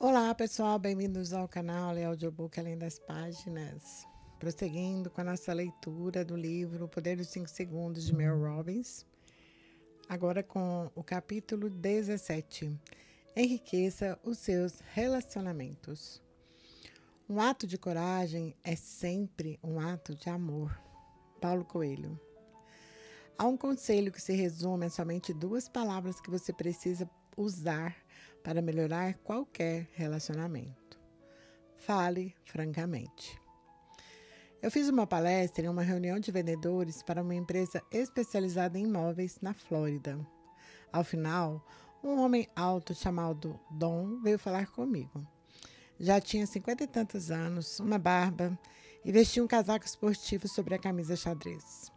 Olá, pessoal, bem-vindos ao canal Audiobook Além das Páginas. Prosseguindo com a nossa leitura do livro O Poder dos 5 Segundos, de Mel Robbins. Agora com o capítulo 17. Enriqueça os seus relacionamentos. Um ato de coragem é sempre um ato de amor. Paulo Coelho. Há um conselho que se resume a somente 2 palavras que você precisa usar para melhorar qualquer relacionamento. Fale francamente. Eu fiz uma palestra em uma reunião de vendedores para uma empresa especializada em imóveis na Flórida. Ao final, um homem alto chamado Dom veio falar comigo. Já tinha 50 e tantos anos, uma barba e vestia um casaco esportivo sobre a camisa xadrez.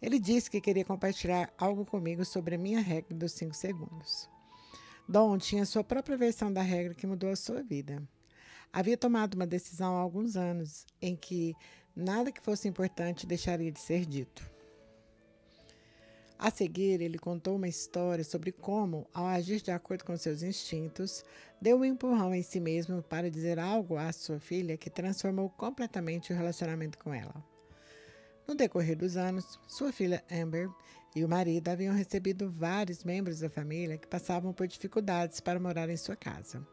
Ele disse que queria compartilhar algo comigo sobre a minha regra dos 5 segundos. Dom tinha sua própria versão da regra que mudou a sua vida. Havia tomado uma decisão há alguns anos em que nada que fosse importante deixaria de ser dito. A seguir, ele contou uma história sobre como, ao agir de acordo com seus instintos, deu um empurrão em si mesmo para dizer algo à sua filha que transformou completamente o relacionamento com ela. No decorrer dos anos, sua filha Amber e o marido haviam recebido vários membros da família que passavam por dificuldades para morar em sua casa.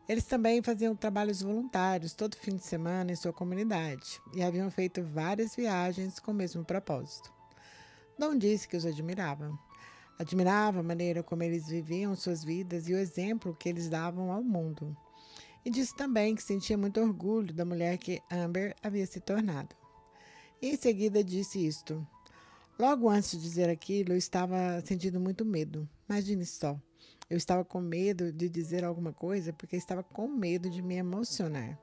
Eles também faziam trabalhos voluntários todo fim de semana em sua comunidade e haviam feito várias viagens com o mesmo propósito. Dom disse que os admirava. Admirava a maneira como eles viviam suas vidas e o exemplo que eles davam ao mundo. E disse também que sentia muito orgulho da mulher que Amber havia se tornado. E em seguida disse isto. Logo antes de dizer aquilo, eu estava sentindo muito medo. Imagine só. Eu estava com medo de dizer alguma coisa porque estava com medo de me emocionar.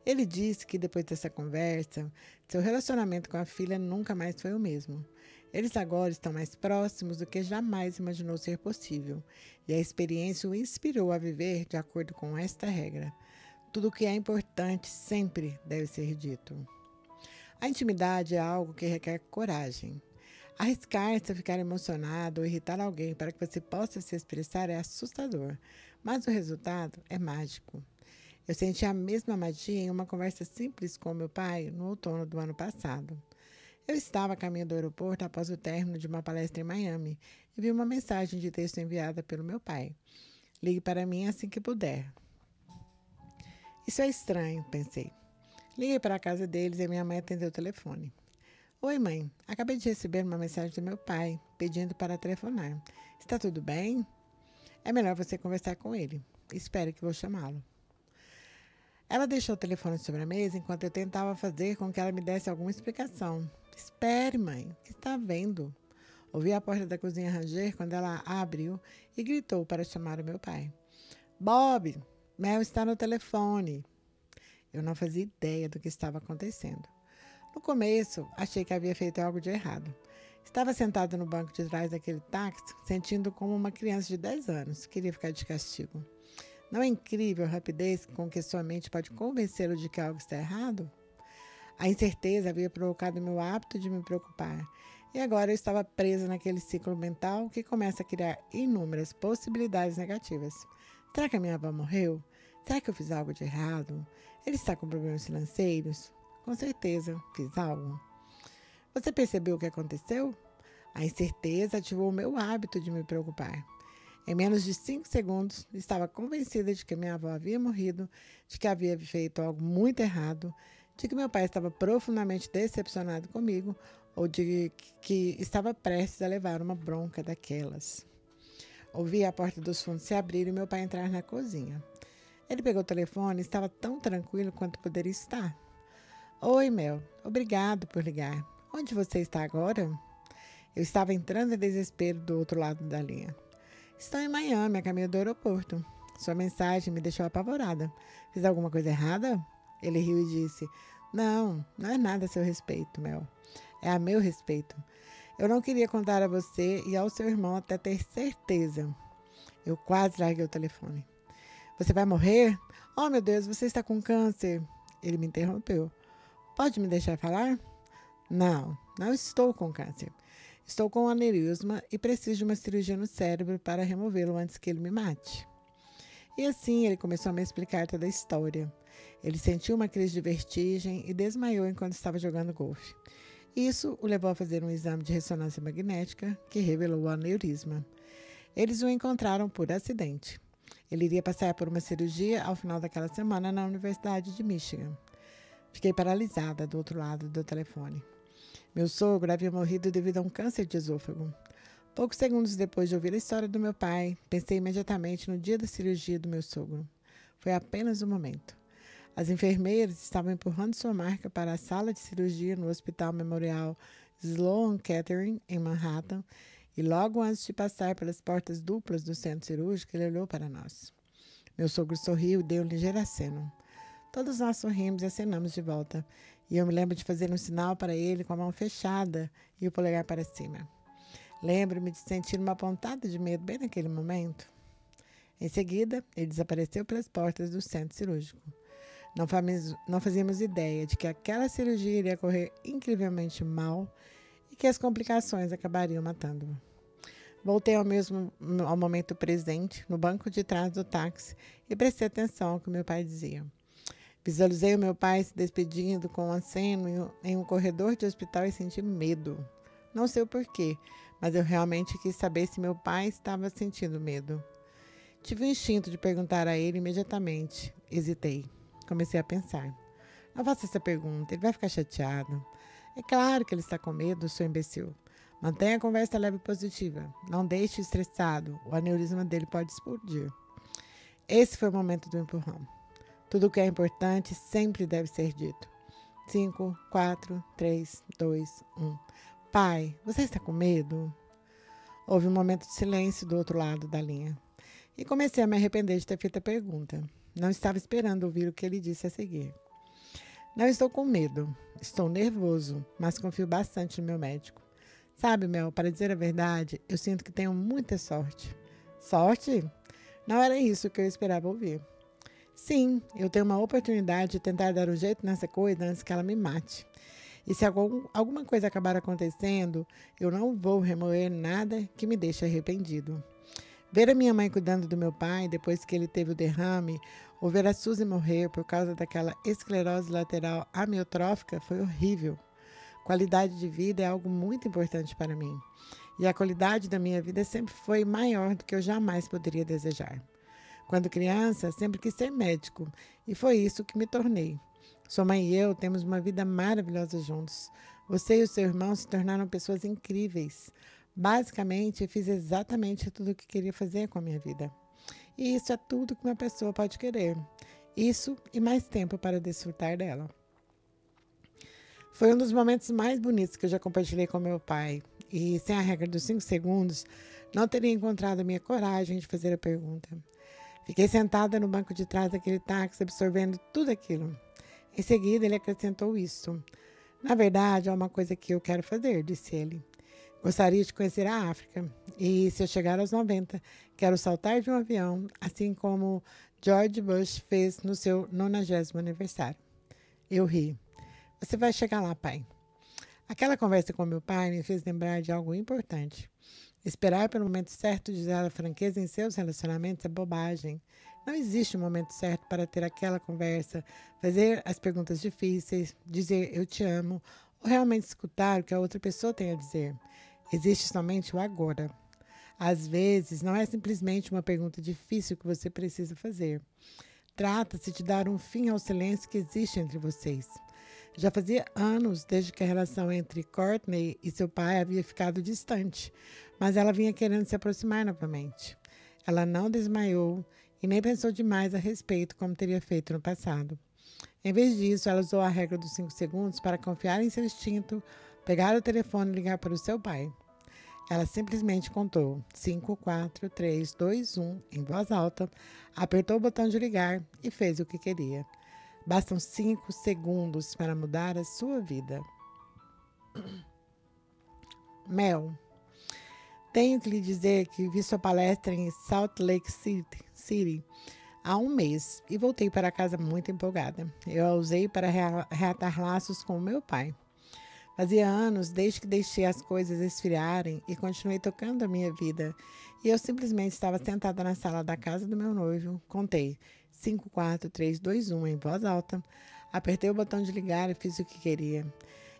Ele disse que depois dessa conversa, seu relacionamento com a filha nunca mais foi o mesmo. Eles agora estão mais próximos do que jamais imaginou ser possível. E a experiência o inspirou a viver de acordo com esta regra. Tudo o que é importante sempre deve ser dito. A intimidade é algo que requer coragem. Arriscar-se a ficar emocionado ou irritar alguém para que você possa se expressar é assustador, mas o resultado é mágico. Eu senti a mesma magia em uma conversa simples com meu pai no outono do ano passado. Eu estava a caminho do aeroporto após o término de uma palestra em Miami e vi uma mensagem de texto enviada pelo meu pai. Ligue para mim assim que puder. Isso é estranho, pensei. Liguei para a casa deles e minha mãe atendeu o telefone. Oi, mãe. Acabei de receber uma mensagem do meu pai, pedindo para telefonar. Está tudo bem? É melhor você conversar com ele. Espere que vou chamá-lo. Ela deixou o telefone sobre a mesa enquanto eu tentava fazer com que ela me desse alguma explicação. Espere, mãe. O que está vendo? Ouvi a porta da cozinha ranger quando ela abriu e gritou para chamar o meu pai. Bob, Mel está no telefone. Eu não fazia ideia do que estava acontecendo. No começo, achei que havia feito algo de errado. Estava sentado no banco de trás daquele táxi, sentindo como uma criança de 10 anos. Queria ficar de castigo. Não é incrível a rapidez com que sua mente pode convencê-lo de que algo está errado? A incerteza havia provocado meu hábito de me preocupar. E agora eu estava presa naquele ciclo mental que começa a criar inúmeras possibilidades negativas. Será que a minha avó morreu? Será que eu fiz algo de errado? Ele está com problemas financeiros? Com certeza, fiz algo. Você percebeu o que aconteceu? A incerteza ativou o meu hábito de me preocupar. Em menos de 5 segundos, estava convencida de que minha avó havia morrido, de que havia feito algo muito errado, de que meu pai estava profundamente decepcionado comigo ou de que estava prestes a levar uma bronca daquelas. Ouvi a porta dos fundos se abrir e meu pai entrar na cozinha. Ele pegou o telefone e estava tão tranquilo quanto poderia estar. Oi, Mel. Obrigado por ligar. Onde você está agora? Eu estava entrando em desespero do outro lado da linha. Estou em Miami, a caminho do aeroporto. Sua mensagem me deixou apavorada. Fiz alguma coisa errada? Ele riu e disse, não é nada a seu respeito, Mel. É a meu respeito. Eu não queria contar a você e ao seu irmão até ter certeza. Eu quase larguei o telefone. Você vai morrer? Oh, meu Deus, você está com câncer. Ele me interrompeu. Pode me deixar falar? Não estou com câncer. Estou com aneurisma e preciso de uma cirurgia no cérebro para removê-lo antes que ele me mate. E assim ele começou a me explicar toda a história. Ele sentiu uma crise de vertigem e desmaiou enquanto estava jogando golfe. Isso o levou a fazer um exame de ressonância magnética que revelou o aneurisma. Eles o encontraram por acidente. Ele iria passar por uma cirurgia ao final daquela semana na Universidade de Michigan. Fiquei paralisada do outro lado do telefone. Meu sogro havia morrido devido a um câncer de esôfago. Poucos segundos depois de ouvir a história do meu pai, pensei imediatamente no dia da cirurgia do meu sogro. Foi apenas um momento. As enfermeiras estavam empurrando sua marca para a sala de cirurgia no Hospital Memorial Sloan Kettering, em Manhattan, e logo antes de passar pelas portas duplas do centro cirúrgico, ele olhou para nós. Meu sogro sorriu e deu um ligeiro aceno. Todos nós sorrimos e acenamos de volta, e eu me lembro de fazer um sinal para ele com a mão fechada e o polegar para cima. Lembro-me de sentir uma pontada de medo bem naquele momento. Em seguida, ele desapareceu pelas portas do centro cirúrgico. Não fazíamos ideia de que aquela cirurgia iria correr incrivelmente mal e que as complicações acabariam matando-o. Voltei ao momento presente, no banco de trás do táxi, e prestei atenção ao que meu pai dizia. Visualizei o meu pai se despedindo com um aceno em um corredor de hospital e senti medo. Não sei o porquê, mas eu realmente quis saber se meu pai estava sentindo medo. Tive o instinto de perguntar a ele imediatamente. Hesitei. Comecei a pensar. Não faça essa pergunta, ele vai ficar chateado. É claro que ele está com medo, seu imbecil. Mantenha a conversa leve e positiva. Não deixe estressado, o aneurisma dele pode explodir. Esse foi o momento do empurrão. Tudo o que é importante sempre deve ser dito. 5, 4, 3, 2, 1. Pai, você está com medo? Houve um momento de silêncio do outro lado da linha. E comecei a me arrepender de ter feito a pergunta. Não estava esperando ouvir o que ele disse a seguir. Não estou com medo. Estou nervoso, mas confio bastante no meu médico. Sabe, Mel, para dizer a verdade, eu sinto que tenho muita sorte. Sorte? Não era isso que eu esperava ouvir. Sim, eu tenho uma oportunidade de tentar dar um jeito nessa coisa antes que ela me mate. E se alguma coisa acabar acontecendo, eu não vou remoer nada que me deixe arrependido. Ver a minha mãe cuidando do meu pai depois que ele teve o derrame, ou ver a Suzy morrer por causa daquela esclerose lateral amiotrófica foi horrível. Qualidade de vida é algo muito importante para mim. E a qualidade da minha vida sempre foi maior do que eu jamais poderia desejar. Quando criança, sempre quis ser médico, e foi isso que me tornei. Sua mãe e eu temos uma vida maravilhosa juntos. Você e o seu irmão se tornaram pessoas incríveis. Basicamente, eu fiz exatamente tudo o que queria fazer com a minha vida. E isso é tudo que uma pessoa pode querer. Isso e mais tempo para desfrutar dela. Foi um dos momentos mais bonitos que eu já compartilhei com meu pai. E sem a regra dos 5 segundos, não teria encontrado a minha coragem de fazer a pergunta. Fiquei sentada no banco de trás daquele táxi, absorvendo tudo aquilo. Em seguida, ele acrescentou isso. Na verdade, há uma coisa que eu quero fazer, disse ele. Gostaria de conhecer a África. E, se eu chegar aos 90, quero saltar de um avião, assim como George Bush fez no seu 90º aniversário. Eu ri. Você vai chegar lá, pai. Aquela conversa com meu pai me fez lembrar de algo importante. Esperar pelo momento certo de dar a franqueza em seus relacionamentos é bobagem. Não existe um momento certo para ter aquela conversa, fazer as perguntas difíceis, dizer eu te amo, ou realmente escutar o que a outra pessoa tem a dizer. Existe somente o agora. Às vezes, não é simplesmente uma pergunta difícil que você precisa fazer. Trata-se de dar um fim ao silêncio que existe entre vocês. Já fazia anos desde que a relação entre Courtney e seu pai havia ficado distante, mas ela vinha querendo se aproximar novamente. Ela não desmaiou e nem pensou demais a respeito como teria feito no passado. Em vez disso, ela usou a regra dos 5 segundos para confiar em seu instinto, pegar o telefone e ligar para o seu pai. Ela simplesmente contou 5, 4, 3, 2, 1 em voz alta, apertou o botão de ligar e fez o que queria. Bastam 5 segundos para mudar a sua vida. Mel, tenho que lhe dizer que vi sua palestra em Salt Lake City há um mês e voltei para casa muito empolgada. Eu a usei para reatar laços com o meu pai. Fazia anos desde que deixei as coisas esfriarem e continuei tocando a minha vida. E eu simplesmente estava sentada na sala da casa do meu noivo. Contei 5, 4, 3, 2, 1 em voz alta. Apertei o botão de ligar e fiz o que queria.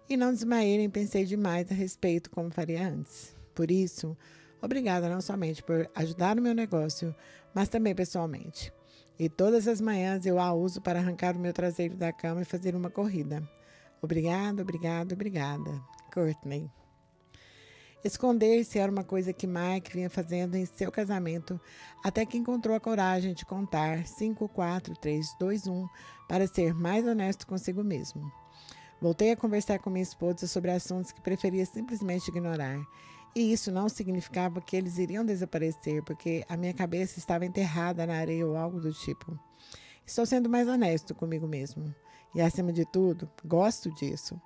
E não desmaiei nem pensei demais a respeito como faria antes. Por isso, obrigada não somente por ajudar no meu negócio, mas também pessoalmente. E todas as manhãs eu a uso para arrancar o meu traseiro da cama e fazer uma corrida. Obrigada, obrigada, obrigada. Courtney. Esconder-se era uma coisa que Mike vinha fazendo em seu casamento, até que encontrou a coragem de contar 5, 4, 3, 2, 1 para ser mais honesto consigo mesmo. Voltei a conversar com minha esposa sobre assuntos que preferia simplesmente ignorar. E isso não significava que eles iriam desaparecer, porque a minha cabeça estava enterrada na areia ou algo do tipo. Estou sendo mais honesto comigo mesmo. E, acima de tudo, gosto disso.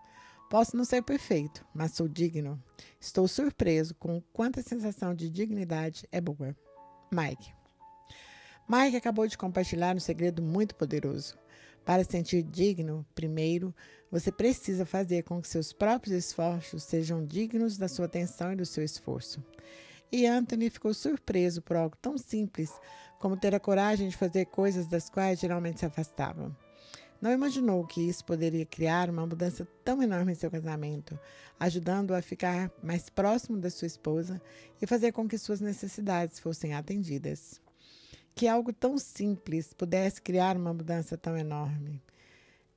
Posso não ser perfeito, mas sou digno. Estou surpreso com quanta sensação de dignidade é boa. Mike. Mike acabou de compartilhar um segredo muito poderoso. Para se sentir digno, primeiro, você precisa fazer com que seus próprios esforços sejam dignos da sua atenção e do seu esforço. E Anthony ficou surpreso por algo tão simples como ter a coragem de fazer coisas das quais geralmente se afastava. Não imaginou que isso poderia criar uma mudança tão enorme em seu casamento, ajudando-o a ficar mais próximo da sua esposa e fazer com que suas necessidades fossem atendidas. Que algo tão simples pudesse criar uma mudança tão enorme.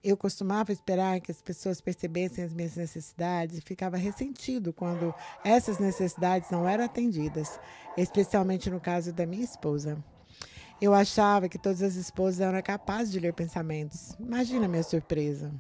Eu costumava esperar que as pessoas percebessem as minhas necessidades e ficava ressentido quando essas necessidades não eram atendidas, especialmente no caso da minha esposa. Eu achava que todas as esposas eram capazes de ler pensamentos. Imagina a minha surpresa.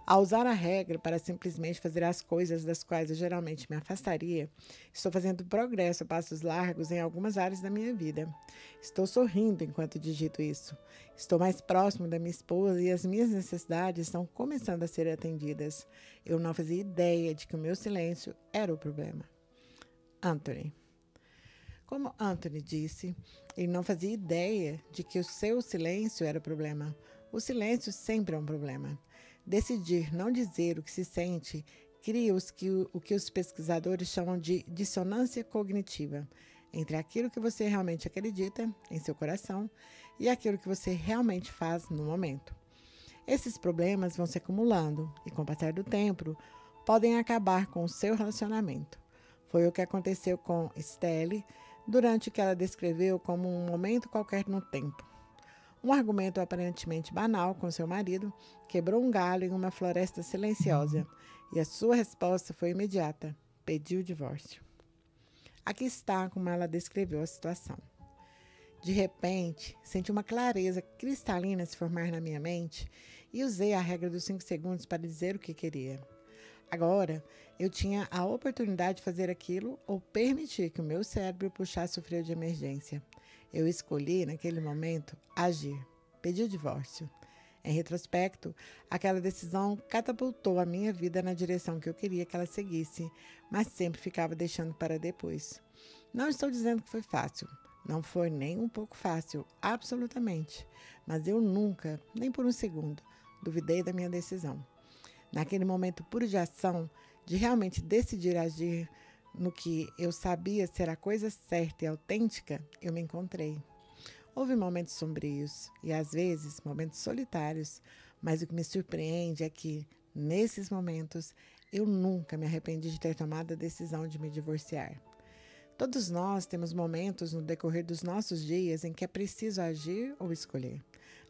Ao usar a regra para simplesmente fazer as coisas das quais eu geralmente me afastaria, estou fazendo progresso a passos largos em algumas áreas da minha vida. Estou sorrindo enquanto digito isso. Estou mais próximo da minha esposa e as minhas necessidades estão começando a ser atendidas. Eu não fazia ideia de que o meu silêncio era o problema. Anthony. Como Anthony disse, ele não fazia ideia de que o seu silêncio era o problema. O silêncio sempre é um problema. Decidir não dizer o que se sente cria o que os pesquisadores chamam de dissonância cognitiva entre aquilo que você realmente acredita em seu coração e aquilo que você realmente faz no momento. Esses problemas vão se acumulando e, com o passar do tempo, podem acabar com o seu relacionamento. Foi o que aconteceu com Stelle durante o que ela descreveu como um momento qualquer no tempo. Um argumento aparentemente banal com seu marido quebrou um galho em uma floresta silenciosa e a sua resposta foi imediata: pediu o divórcio. Aqui está como ela descreveu a situação. De repente, senti uma clareza cristalina se formar na minha mente e usei a regra dos 5 segundos para dizer o que queria. Agora, eu tinha a oportunidade de fazer aquilo ou permitir que o meu cérebro puxasse o freio de emergência. Eu escolhi, naquele momento, agir. Pedi o divórcio. Em retrospecto, aquela decisão catapultou a minha vida na direção que eu queria que ela seguisse, mas sempre ficava deixando para depois. Não estou dizendo que foi fácil. Não foi nem um pouco fácil, absolutamente. Mas eu nunca, nem por um segundo, duvidei da minha decisão. Naquele momento puro de ação, de realmente decidir agir no que eu sabia ser a coisa certa e autêntica, eu me encontrei. Houve momentos sombrios e, às vezes, momentos solitários, mas o que me surpreende é que, nesses momentos, eu nunca me arrependi de ter tomado a decisão de me divorciar. Todos nós temos momentos no decorrer dos nossos dias em que é preciso agir ou escolher.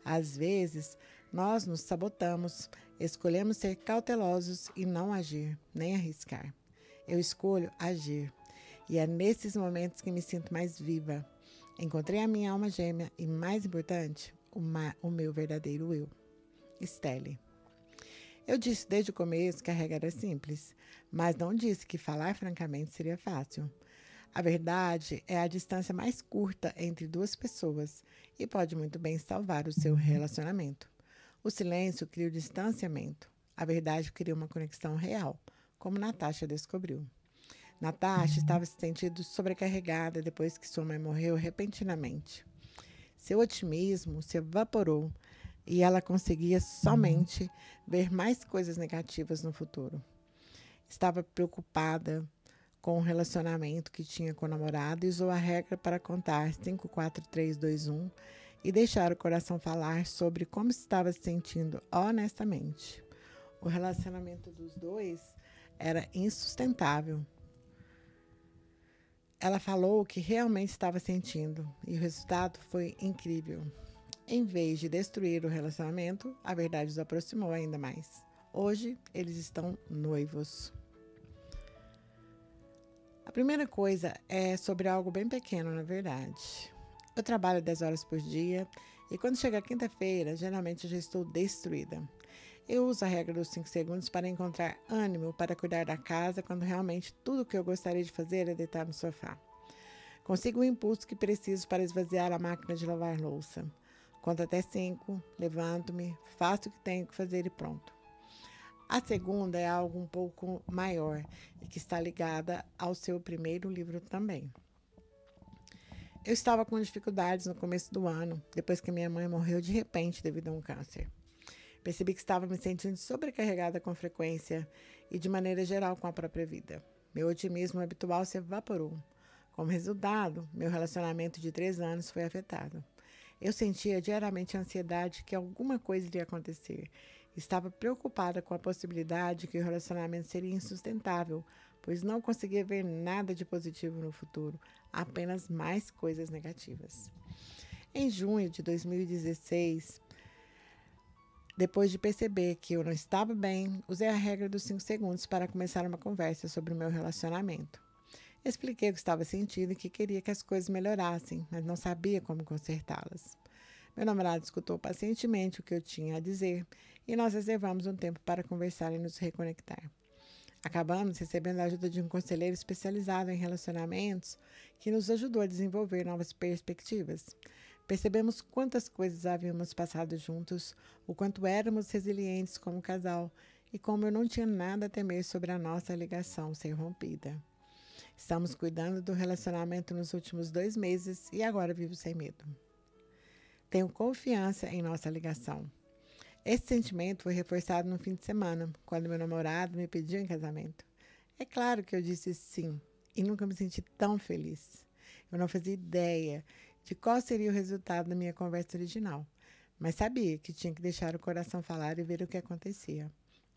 Às vezes, nós nos sabotamos, escolhemos ser cautelosos e não agir, nem arriscar. Eu escolho agir. E é nesses momentos que me sinto mais viva. Encontrei a minha alma gêmea e, mais importante, o meu verdadeiro eu. Stelle. Eu disse desde o começo que a regra era simples, mas não disse que falar francamente seria fácil. A verdade é a distância mais curta entre duas pessoas e pode muito bem salvar o seu relacionamento. O silêncio cria o distanciamento. A verdade cria uma conexão real, como Natasha descobriu. Natasha estava se sentindo sobrecarregada depois que sua mãe morreu repentinamente. Seu otimismo se evaporou. e ela conseguia somente ver mais coisas negativas no futuro. Estava preocupada com o relacionamento que tinha com o namorado e usou a regra para contar 5, 4, 3, 2, 1 e deixar o coração falar sobre como estava se sentindo honestamente. O relacionamento dos dois era insustentável. Ela falou o que realmente estava sentindo e o resultado foi incrível. Em vez de destruir o relacionamento, a verdade os aproximou ainda mais. Hoje, eles estão noivos. A primeira coisa é sobre algo bem pequeno, na verdade. Eu trabalho 10 horas por dia e quando chega a quinta-feira, geralmente eu já estou destruída. Eu uso a regra dos 5 segundos para encontrar ânimo para cuidar da casa quando realmente tudo o que eu gostaria de fazer é deitar no sofá. Consigo o impulso que preciso para esvaziar a máquina de lavar louça. Conto até 5, levanto-me, faço o que tenho que fazer e pronto. A segunda é algo um pouco maior e que está ligada ao seu primeiro livro também. Eu estava com dificuldades no começo do ano, depois que minha mãe morreu de repente devido a um câncer. Percebi que estava me sentindo sobrecarregada com frequência e de maneira geral com a própria vida. Meu otimismo habitual se evaporou. Como resultado, meu relacionamento de 3 anos foi afetado. Eu sentia diariamente a ansiedade que alguma coisa iria acontecer. Estava preocupada com a possibilidade que o relacionamento seria insustentável, pois não conseguia ver nada de positivo no futuro, apenas mais coisas negativas. Em junho de 2016, depois de perceber que eu não estava bem, usei a regra dos 5 segundos para começar uma conversa sobre o meu relacionamento. Expliquei o que estava sentindo e que queria que as coisas melhorassem, mas não sabia como consertá-las. Meu namorado escutou pacientemente o que eu tinha a dizer e nós reservamos um tempo para conversar e nos reconectar. Acabamos recebendo a ajuda de um conselheiro especializado em relacionamentos que nos ajudou a desenvolver novas perspectivas. Percebemos quantas coisas havíamos passado juntos, o quanto éramos resilientes como casal e como eu não tinha nada a temer sobre a nossa ligação ser rompida. Estamos cuidando do relacionamento nos últimos 2 meses e agora vivo sem medo. Tenho confiança em nossa ligação. Esse sentimento foi reforçado no fim de semana, quando meu namorado me pediu em casamento. É claro que eu disse sim e nunca me senti tão feliz. Eu não fazia ideia de qual seria o resultado da minha conversa original, mas sabia que tinha que deixar o coração falar e ver o que acontecia.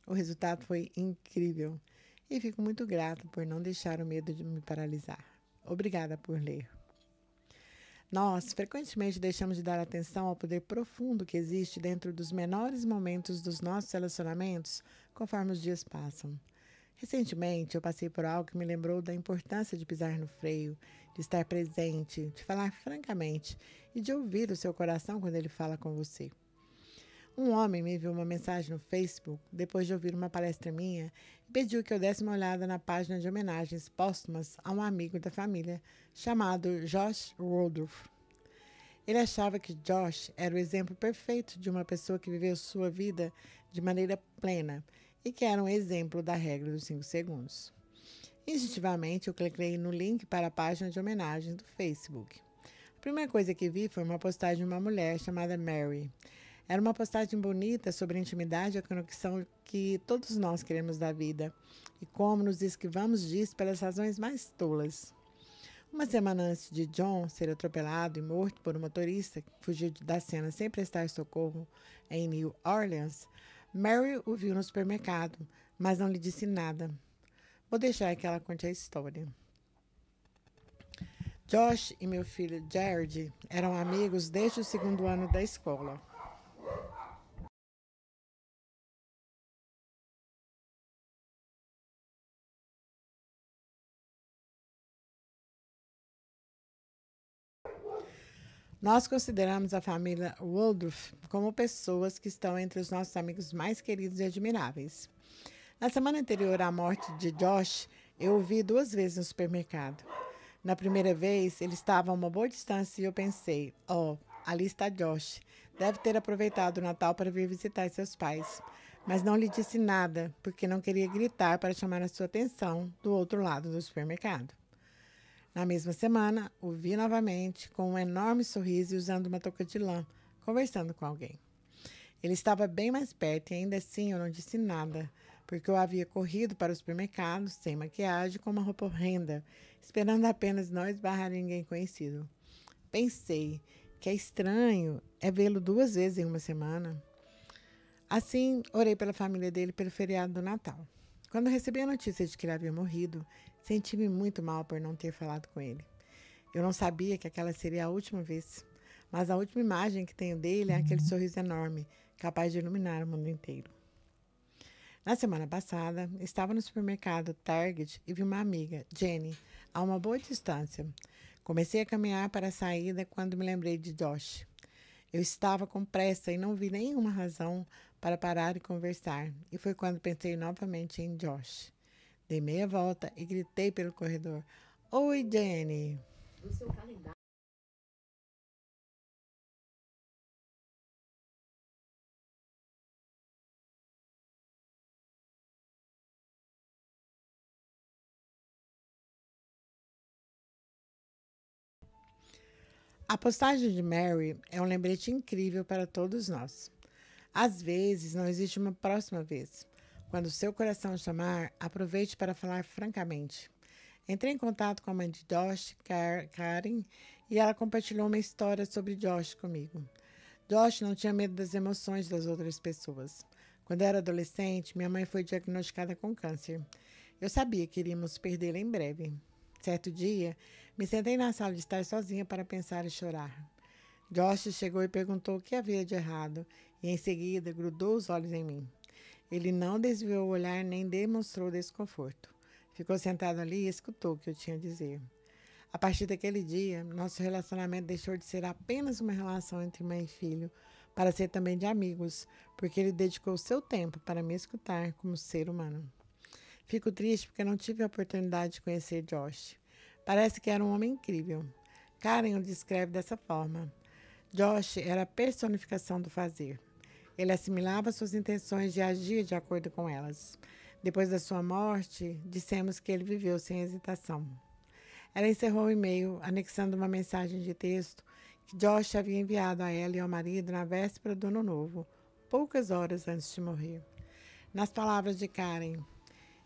O resultado foi incrível e fico muito grata por não deixar o medo de me paralisar. Obrigada por ler. Nós, frequentemente, deixamos de dar atenção ao poder profundo que existe dentro dos menores momentos dos nossos relacionamentos conforme os dias passam. Recentemente, eu passei por algo que me lembrou da importância de pisar no freio, de estar presente, de falar francamente e de ouvir o seu coração quando ele fala com você. Um homem me enviou uma mensagem no Facebook depois de ouvir uma palestra minha e pediu que eu desse uma olhada na página de homenagens póstumas a um amigo da família chamado Josh Woodruff. Ele achava que Josh era o exemplo perfeito de uma pessoa que viveu sua vida de maneira plena e que era um exemplo da regra dos 5 segundos. Instintivamente, eu cliquei no link para a página de homenagem do Facebook. A primeira coisa que vi foi uma postagem de uma mulher chamada Mary. Era uma postagem bonita sobre a intimidade e a conexão que todos nós queremos da vida e como nos esquivamos disso pelas razões mais tolas. Uma semana antes de John ser atropelado e morto por um motorista que fugiu da cena sem prestar socorro em New Orleans, Mary o viu no supermercado, mas não lhe disse nada. Vou deixar que ela conte a história. Josh e meu filho Jared eram amigos desde o 2º ano da escola. Nós consideramos a família Woodruff como pessoas que estão entre os nossos amigos mais queridos e admiráveis. Na semana anterior à morte de Josh, eu o vi 2 vezes no supermercado. Na primeira vez, ele estava a uma boa distância e eu pensei, ali está Josh. Deve ter aproveitado o Natal para vir visitar seus pais. Mas não lhe disse nada, porque não queria gritar para chamar a sua atenção do outro lado do supermercado. Na mesma semana, o vi novamente com um enorme sorriso e usando uma touca de lã, conversando com alguém. Ele estava bem mais perto e ainda assim eu não disse nada, porque eu havia corrido para o supermercado sem maquiagem com uma roupa horrenda, esperando apenas não esbarrar em ninguém conhecido. Pensei que é estranho é vê-lo 2 vezes em uma semana. Assim, orei pela família dele pelo feriado do Natal. Quando recebi a notícia de que ele havia morrido, senti-me muito mal por não ter falado com ele. Eu não sabia que aquela seria a última vez, mas a última imagem que tenho dele é aquele sorriso enorme, capaz de iluminar o mundo inteiro. Na semana passada, estava no supermercado Target e vi uma amiga, Jenny, a uma boa distância. Comecei a caminhar para a saída quando me lembrei de Josh. Eu estava com pressa e não vi nenhuma razão para parar e conversar, e foi quando pensei novamente em Josh. Dei meia volta e gritei pelo corredor: Oi, Jenny! A postagem de Mary é um lembrete incrível para todos nós. Às vezes, não existe uma próxima vez. Quando o seu coração chamar, aproveite para falar francamente. Entrei em contato com a mãe de Josh, Karen, e ela compartilhou uma história sobre Josh comigo. Josh não tinha medo das emoções das outras pessoas. Quando era adolescente, minha mãe foi diagnosticada com câncer. Eu sabia que iríamos perdê-la em breve. Certo dia, me sentei na sala de estar sozinha para pensar e chorar. Josh chegou e perguntou o que havia de errado, e em seguida grudou os olhos em mim. Ele não desviou o olhar nem demonstrou desconforto. Ficou sentado ali e escutou o que eu tinha a dizer. A partir daquele dia, nosso relacionamento deixou de ser apenas uma relação entre mãe e filho, para ser também de amigos, porque ele dedicou seu tempo para me escutar como ser humano. Fico triste porque não tive a oportunidade de conhecer Josh. Parece que era um homem incrível. Karen o descreve dessa forma. Josh era a personificação do fazer. Ele assimilava suas intenções e agia de acordo com elas. Depois da sua morte, dissemos que ele viveu sem hesitação. Ela encerrou o e-mail, anexando uma mensagem de texto que Josh havia enviado a ela e ao marido na véspera do Ano Novo, poucas horas antes de morrer. Nas palavras de Karen,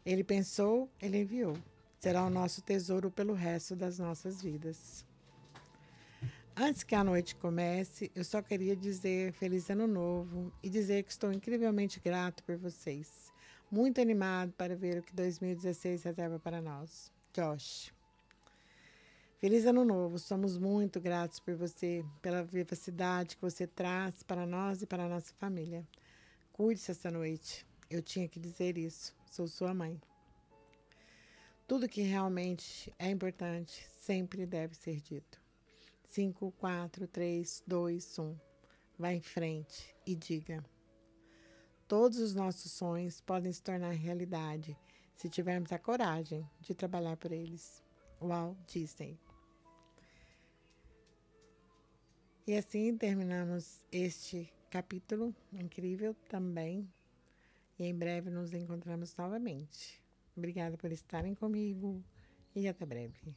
ele pensou, ele enviou. Será o nosso tesouro pelo resto das nossas vidas. Antes que a noite comece, eu só queria dizer Feliz Ano Novo e dizer que estou incrivelmente grato por vocês. Muito animado para ver o que 2016 reserva para nós. Josh. Feliz Ano Novo. Somos muito gratos por você, pela vivacidade que você traz para nós e para a nossa família. Cuide-se essa noite. Eu tinha que dizer isso. Sou sua mãe. Tudo que realmente é importante sempre deve ser dito. 5, 4, 3, 2, 1. Vá em frente e diga. Todos os nossos sonhos podem se tornar realidade se tivermos a coragem de trabalhar por eles. Walt Disney. E assim terminamos este capítulo incrível também. E em breve nos encontramos novamente. Obrigada por estarem comigo e até breve.